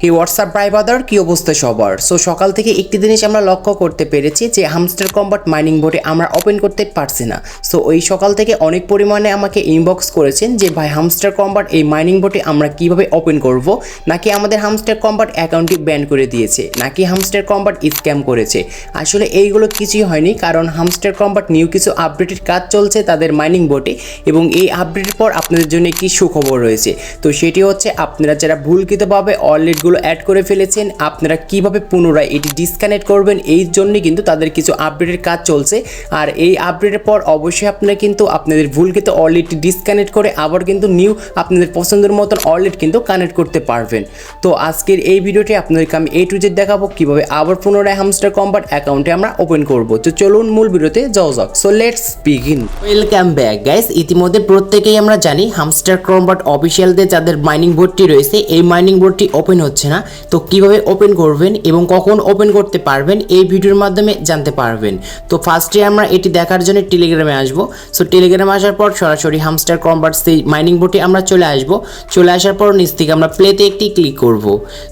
হে WhatsApp ভাই brother, কি অবস্থা সবার? সো সকাল থেকে একটি জিনিস আমরা লক্ষ্য করতে পেরেছি যে হামস্টার কম্বাট মাইনিং বোর্ডে আমরা ওপেন করতে পারছি না। সো ওই সকাল থেকে অনেক পরিমাণে আমাকে ইনবক্স করেছেন যে ভাই হামস্টার কম্বাট এই মাইনিং বোর্ডে আমরা কিভাবে ওপেন করব, নাকি আমাদের হামস্টার কম্বাট অ্যাকাউন্টটি ব্যান করে দিয়েছে, নাকি হামস্টার কম্বাট স্ক্যাম করেছে। আসলে এইগুলো কিছুই হয়নি, কারণ হামস্টার কম্বাট নিউ কিছু আপডেটের কাজ চলছে তাদের মাইনিং বোর্ডে, এবং এই আপডেটের পর আপনাদের জন্য একটি সুখবর রয়েছে। তো সেটি হচ্ছে আপনারা যারা ভুলকৃতভাবে অলরেডি অ্যাড করে ফেলেছেন, আপনারা কিভাবে পুনরায় এটি ডিসকানেক্ট করবেন, এই জন্য কিন্তু তাদের কিছু আপডেটের কাজ চলছে। আর এই আপডেটের পর অবশ্যই আপনারা কিন্তু আপনাদের ভুলকৃত অলরেডি ডিসকানেক্ট করে আবার কিন্তু নিউ আপনাদের পছন্দের মতন অলরেডি কিন্তু কানেক্ট করতে পারবেন। তো আজকের এই ভিডিওটি আপনাদেরকে আমি A to Z দেখাবো কিভাবে আবার পুনরায় হামস্টার কম্বাট অ্যাকাউন্টে আমরা ওপেন করব। তো চলুন মূল ভিডিওতে যাওয়া যাক। So let's begin. Welcome back guys. ইতিমধ্যে প্রত্যেকেই আমরা জানি হামস্টার কম্বাট অফিসিয়ালদের যাদের মাইনিং বোর্ডটি রয়েছে, এই মাইনিং বোর্ডটি ওপেন হচ্ছে না। তো কিভাবে ওপেন করবেন এবং কখন ওপেন করতে পারবেন এই ভিডিওর মাধ্যমে জানতে পারবেন। তো ফার্স্টে আমরা এটি দেখার জন্য টেলিগ্রামে আসবো। সো টেলিগ্রামে আসার পর সরাসরি হামস্টার কম্বাট সেই মাইনিং বোর্ডে আমরা চলে আসবো। চলে আসার পর নিচ থেকে আমরা প্লেতে একটি ক্লিক করব।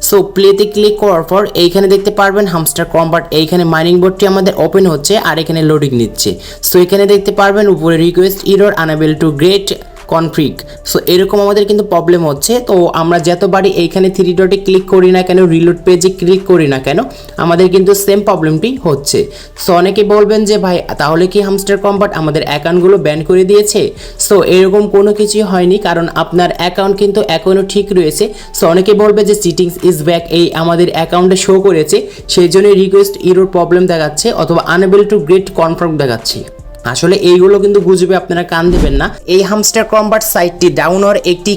সো প্লেতে ক্লিক করার পর এইখানে দেখতে পারবেন হামস্টার কম্বাট, এইখানে মাইনিং বোর্ডটি আমাদের ওপেন হচ্ছে আর এখানে লোডিং নিচ্ছে। সো এখানে দেখতে পারবেন উপরে request error unable to get config. So এরকম আমাদের কিন্তু প্রবলেম হচ্ছে। তো আমরা যতবারই এইখানে থ্রি ডটে ক্লিক করি না কেন, রিলোড পেজে ক্লিক করি না কেন, আমাদের কিন্তু সেম প্রবলেমটি হচ্ছে। সো অনেকে বলবেন যে ভাই তাহলে কি হামস্টার কম্বাট আমাদের অ্যাকাউন্টগুলো ব্যান করে দিয়েছে? সো এরকম কোনো কিছুই হয়নি, কারণ আপনার অ্যাকাউন্ট কিন্তু এখনও ঠিক রয়েছে। সো অনেকে বলবে যে চিটিংস ইজ ব্যাক, এই আমাদের অ্যাকাউন্টে শো করেছে, সেই জন্য রিকোয়েস্ট ইরর প্রবলেম দেখাচ্ছে অথবা আনএবল টু গেট কনফার্ম দেখাচ্ছে। আসলে এইগুলো কিন্তু বুঝবে, আপনারা কান দেবেন না। এই হামস্টার কম্বাট সাইটটি ডাউন হওয়ার একটি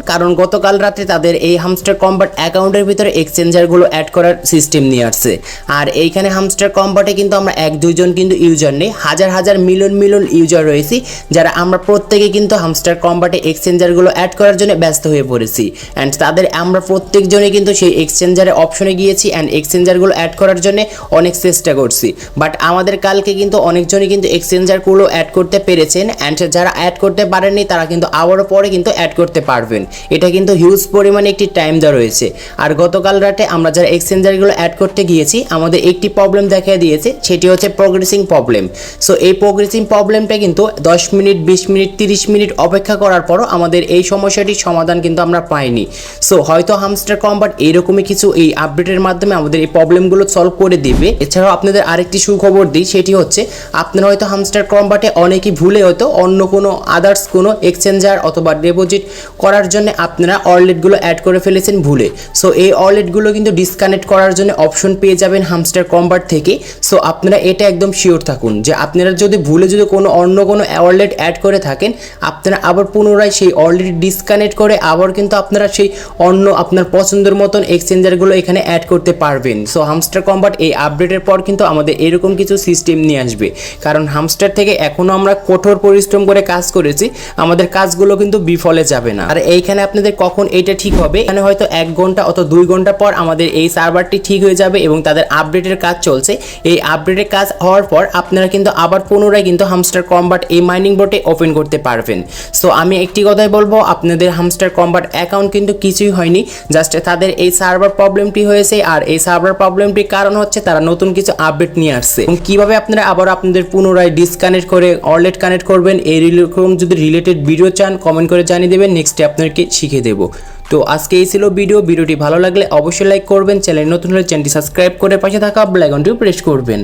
কারণ গতকাল রাতে তাদের এই হামস্টার কম্বাট অ্যাকাউন্টের ভিতরে এক্সচেঞ্জারগুলো অ্যাড করার সিস্টেম নিয়ে আসছে। আর এইখানে হামস্টার কম্বাটে কিন্তু আমরা এক দুইজন কিন্তু ইউজার নেই, হাজার হাজার মিলিয়ন ইউজার রয়েছি, যারা আমরা প্রত্যেকে কিন্তু হামস্টার কম্বাটে এক্সচেঞ্জারগুলো অ্যাড করার জন্য ব্যস্ত হয়ে পড়েছি। অ্যান্ড তাদের আমরা প্রত্যেকজনে কিন্তু সেই এক্সচেঞ্জারের অপশনে গিয়েছি অ্যান্ড এক্সচেঞ্জারগুলো অ্যাড করার জন্য অনেক চেষ্টা করছি। বাট আমাদের কালকে কিন্তু অনেকজনই কিন্তু এক্সচেঞ্জার গুলো অ্যাড করতে পেরেছেন, অ্যান্ড যারা অ্যাড করতে পারেননি তারা কিন্তু আবারও পরে কিন্তু অ্যাড করতে পারবেন। এটা কিন্তু হিউজ পরিমাণে একটি টাইম দেওয়া রয়েছে। আর গতকাল রাতে আমরা যারা এক্সচেঞ্জারগুলো অ্যাড করতে গিয়েছি, আমাদের একটি প্রবলেম দেখা দিয়েছে, সেটি হচ্ছে প্রোগ্রেসিং প্রবলেম। সো এই প্রোগ্রেসিং প্রবলেমটা কিন্তু 10 মিনিট 20 মিনিট 30 মিনিট অপেক্ষা করার পরও আমাদের এই সমস্যাটির সমাধান কিন্তু আমরা পাইনি। সো হয়তো হামস্টার কম্বাট এইরকমই কিছু এই আপডেটের মাধ্যমে আমাদের এই প্রবলেমগুলো সলভ করে দিবে। এছাড়াও আপনাদের আরেকটি সুখবর দিই, সেটি হচ্ছে আপনারা হয়তো হামস্টার কম্বাটে অনেকেই ভুলে হয়তো অন্য কোনো আদার্স কোনো এক্সচেঞ্জার অথবা ডিপোজিট করার জন্য আপনারা ওয়ালেটগুলো অ্যাড করে ফেলেছেন ভুলে। সো এই ওয়ালেটগুলো কিন্তু ডিসকানেক্ট করার জন্য অপশন পেয়ে যাবেন হামস্টার কম্বাট থেকে। সো আপনারা এটা একদম শিওর থাকুন যে আপনারা যদি ভুলে কোনো অন্য কোনো ওয়ালেট অ্যাড করে থাকেন, আপনারা আবার পুনরায় সেই ওয়ালেট ডিসকানেক্ট করে আবার কিন্তু আপনারা সেই অন্য আপনার পছন্দের মতন এক্সচেঞ্জারগুলো এখানে অ্যাড করতে পারবেন। সো হামস্টার কম্বাট এই আপডেটের পর কিন্তু আমাদের এরকম কিছু সিস্টেম নিয়ে আসবে, কারণ হামস্টার থেকে এখনো আমরা কঠোর পরিশ্রম করে কাজ করেছি, আমাদের কাজগুলো কিন্তু বিফলে যাবে না। আর এইখানে আপনাদের কখন এটা ঠিক হবে, এখানে হয়তো 1 ঘন্টা অথবা 2 ঘন্টা পর আমাদের এই সার্ভারটি ঠিক হয়ে যাবে এবং তাদের আপডেটের কাজ চলছে। এই আপডেটের কাজ হওয়ার পর আপনারা কিন্তু আবার পুনরায় কিন্তু হামস্টার কম্বাট এই মাইনিং বোর্ডে ওপেন করতে পারবেন। সো আমি একটি কথাই বলবো, আপনাদের হামস্টার কম্বাট অ্যাকাউন্ট কিন্তু কিছুই হয়নি, জাস্ট তাদের এই সার্ভার প্রবলেমটি হয়েছে। আর এই সার্ভার প্রবলেমটির কারণ হচ্ছে তারা নতুন কিছু আপডেট নিয়ে আসছে। এবং কিভাবে আপনারা আবার আপনাদের পুনরায় ডিসকানেক্ট করে ওয়ালেট কানেক্ট করবেন, এইরকম যদি রিলেটেড ভিডিও চান কমেন্ট করে জানিয়ে দেবেন, নেক্সটে আপনাদেরকে শিখিয়ে দেবো। তো আজকে এই ছিল ভিডিওটি ভালো লাগলে অবশ্যই লাইক করবেন, চ্যানেল নতুন হলে চ্যানেলটি সাবস্ক্রাইব করে পাশে থাকা বেল আইকনটি প্রেস করবেন।